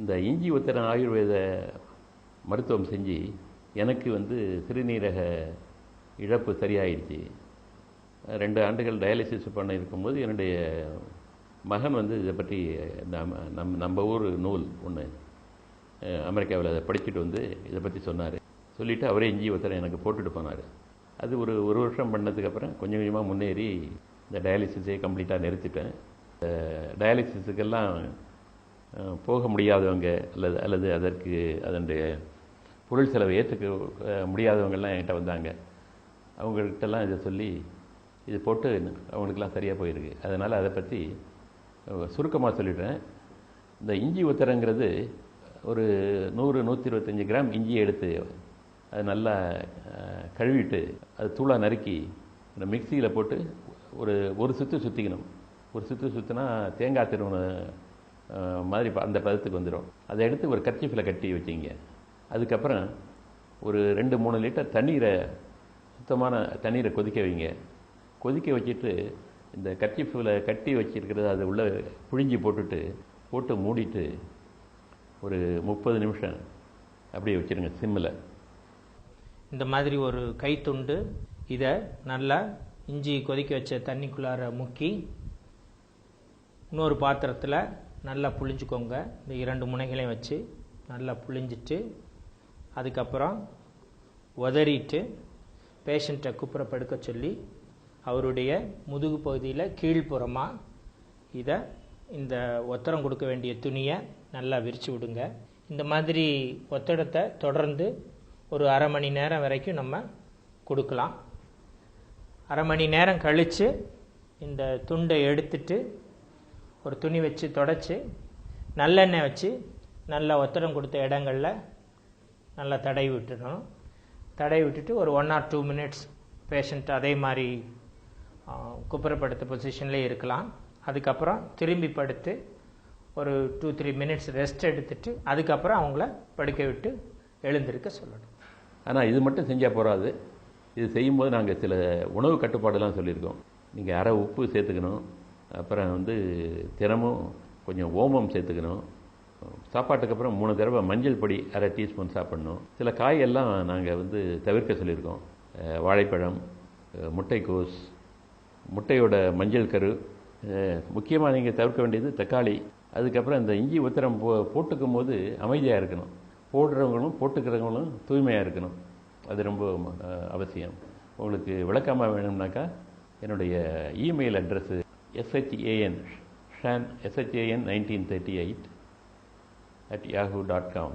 இந்த இஞ்சி உத்தரம் ஆயுர்வேத மருத்துவம் செஞ்சு எனக்கு சிறுநீரக இழப்பு சரியாயிடுச்சு. 2 ஆண்டுகள் டயாலிசிஸ் பண்ண இருக்கும்போது என்னுடைய மகன் இதை பற்றி நம்ம ஊர் நூல் ஒன்று அமெரிக்காவில் அதை படிச்சுட்டு இதை பற்றி சொன்னார். சொல்லிவிட்டு அவரே இஞ்சி உத்தரம் எனக்கு போட்டுட்டு போனார். அது ஒரு வருஷம் பண்ணதுக்கப்புறம் கொஞ்சம் கொஞ்சமாக முன்னேறி இந்த டயாலிசிஸே கம்ப்ளீட்டாக நிறுத்திட்டேன். டயாலிசிஸுக்கெல்லாம் போக முடியாதவங்க அல்லது அதற்கு அதனுடைய பொருள் செலவை ஏற்றுக்க முடியாதவங்கெல்லாம் என்கிட்ட வந்தாங்க. அவங்கள்ட்டெல்லாம் இதை சொல்லி இது போட்டு அவங்களுக்கெல்லாம் சரியாக போயிருக்கு. அதனால் அதை பற்றி சுருக்கமாக சொல்லிடுறேன். இந்த இஞ்சி உத்தரங்கிறது ஒரு 100-125 கிராம் இஞ்சியை எடுத்து அது நல்லா கழுவிட்டு அது தூளாக நறுக்கி இந்த மிக்சியில் போட்டு ஒரு சுற்று சுற்றிக்கணும். ஒரு சுற்று சுற்றினா தேங்காய் திருவன மாதிரி அந்த பதத்துக்கு வந்துடும். அதை எடுத்து ஒரு கர்ச்சீஃபில் கட்டி வச்சிங்க. அதுக்கப்புறம் ஒரு 2-3 லிட்டர் சுத்தமான தண்ணீரை கொதிக்க வைங்க. கொதிக்க வச்சுட்டு இந்த கர்ச்சீஃபில் கட்டி வச்சிருக்கிறது அதை உள்ளே புழிஞ்சி போட்டு மூடிட்டு ஒரு 30 நிமிஷம் அப்படியே வச்சுருங்க சிம்மில். இந்த மாதிரி ஒரு கைத்துண்டு இதை நல்லா இஞ்சி கொதிக்க வச்ச தண்ணிக்குள்ளார முக்கி இன்னொரு பாத்திரத்தில் நல்லா புழிஞ்சுக்கோங்க. இந்த 2 முனைகளையும் வச்சு நல்லா புழிஞ்சிட்டு அதுக்கப்புறம் உதறிட்டு பேஷண்ட்டை குப்புற படுக்க சொல்லி அவருடைய முதுகு பகுதியில் கீழ்ப்புறமாக இந்த ஒத்தடம் கொடுக்க வேண்டிய துணியை நல்லா விரித்து விடுங்க. இந்த மாதிரி ஒத்தடத்தை தொடர்ந்து ஒரு அரை மணி நேரம் வரைக்கும் நம்ம கொடுக்கலாம். அரை மணி நேரம் கழித்து இந்த துண்டை எடுத்துட்டு ஒரு துணி வச்சு தொடச்சி நல்லெண்ணெய் வச்சு நல்லா ஒத்தடம் கொடுத்த இடங்களில் நல்லா தடவி விட்டுடணும். தடவி விட்டுட்டு ஒரு 1 or 2 மினிட்ஸ் பேஷண்ட் அதே மாதிரி குப்புறப்படுத்த பொசிஷன்லேயே இருக்கலாம். அதுக்கப்புறம் திரும்பி படுத்து ஒரு 2-3 மினிட்ஸ் ரெஸ்ட் எடுத்துட்டு அதுக்கப்புறம் அவங்கள படுக்க விட்டு எழுந்திருக்க சொல்லணும். ஆனால் இது மட்டும் செஞ்சால் போகாது. இது செய்யும்போது நாங்கள் சில உணவு கட்டுப்பாடெல்லாம் சொல்லியிருக்கோம். நீங்கள் அரை உப்பு சேர்த்துக்கணும். அப்புறம் தினமும் கொஞ்சம் ஓமம் சேர்த்துக்கணும். சாப்பாட்டுக்கு அப்புறம் 3 தடவை மஞ்சள் பொடி அரை டீஸ்பூன் சாப்பிடணும். சில காயெல்லாம் நாங்கள் தவிர்க்க சொல்லியிருக்கோம். வாழைப்பழம், முட்டைக்கோஸ், முட்டையோட மஞ்சள் கரு, முக்கியமாக நீங்கள் தவிர்க்க வேண்டியது தக்காளி. அதுக்கப்புறம் இந்த இஞ்சி உத்தரம் போட்டுக்கும் போது அமைதியாக இருக்கணும். போடுறவங்களும் போட்டுக்கிறவங்களும் தூய்மையாக இருக்கணும். அது ரொம்ப அவசியம். உங்களுக்கு விளக்கமாக வேணும்னாக்கா என்னுடைய இமெயில் அட்ரஸ்ஸு shan1938 @yahoo.com